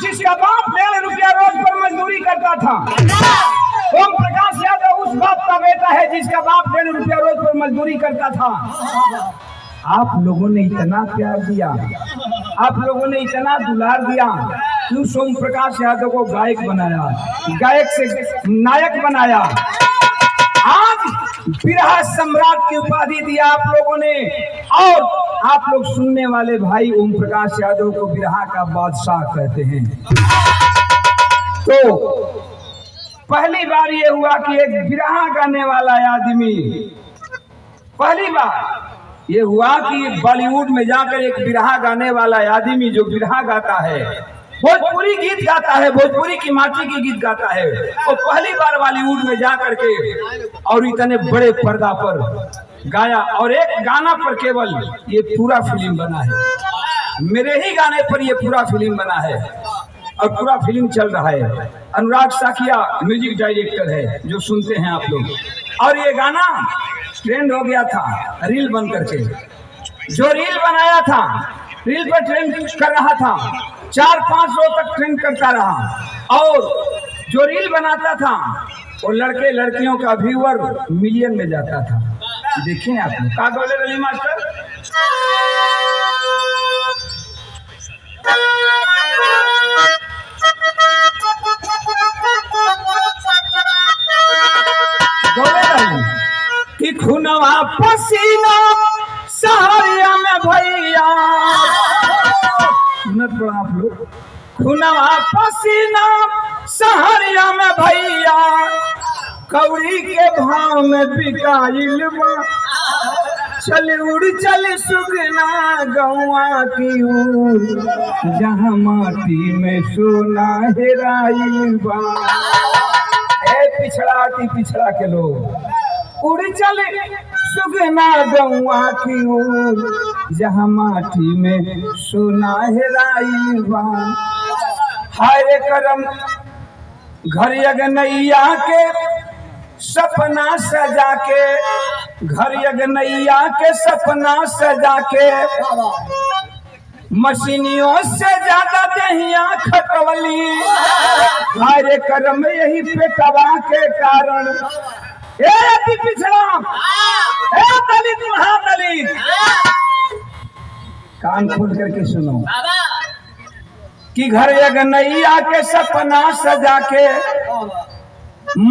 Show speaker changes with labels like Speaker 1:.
Speaker 1: जिसका बाप 1.5 रुपया रोज पर मजदूरी करता था। ओम प्रकाश यादव उस बाप का बेटा है जिसका बाप 1.5 रुपया रोज पर मजदूरी करता था। आप लोगों ने इतना प्यार दिया, आप लोगों ने इतना दुलार दिया कि उस ओम प्रकाश यादव को गायक बनाया, गायक से नायक बनाया। आज बिरहा सम्राट की उपाधि दिया आप लोगों ने, और आप लोग सुनने वाले भाई ओम प्रकाश यादव को बिरहा का बादशाह कहते हैं। तो पहली बार ये हुआ कि एक बिरहा गाने वाला आदमी, पहली बार ये हुआ कि बॉलीवुड में जाकर एक बिरहा गाने वाला आदमी जो बिरहा गाता है, भोजपुरी गीत गाता है, भोजपुरी की माटी की गीत गाता है, वो पहली बार बॉलीवुड में जा करके और इतने बड़े पर्दा पर गाया। और एक गाना पर केवल ये पूरा फिल्म बना है, मेरे ही गाने पर ये पूरा फिल्म बना है और पूरा फिल्म चल रहा है। अनुराग साकिया म्यूजिक डायरेक्टर है, जो सुनते हैं आप लोग। और ये गाना ट्रेंड हो गया था रील बन करके। जो रील बनाया था, रील पर ट्रेंड कर रहा था, 4-5 रोज तक ट्रेंड करता रहा। और जो रील बनाता था वो लड़के लड़कियों का व्यूअर मिलियन में जाता था। देखें आप लोग का बोले रली मास्टर। कि खुनवा पसीना सहारिया में भैया, सुनत पड़ा आप लोग, खुनवा पसीना सहारिया में भैया, कौड़ी के भाव में बिकाइल बा, चल उड़ चल सुगना गौआ की ओर, जहाँ माटी में सोना हेराइल बा। ए पिछड़ा की पिछड़ा के लोग, उड़ चल सुगना गौआ की ओर, जहाँ माटी में सोना हेराइल बा। हाय रे करम घर यगनैया के सपना सजा के, घर यगनैया के सपना सजा के, मशीनियों से ज्यादा दहिया खटवली। हाय रे करम यही पेटवा के कारण, ए पिछड़ा, ए दलित महादलित, कान खोल करके सुनो कि घर यगनैया के सपना सजा के,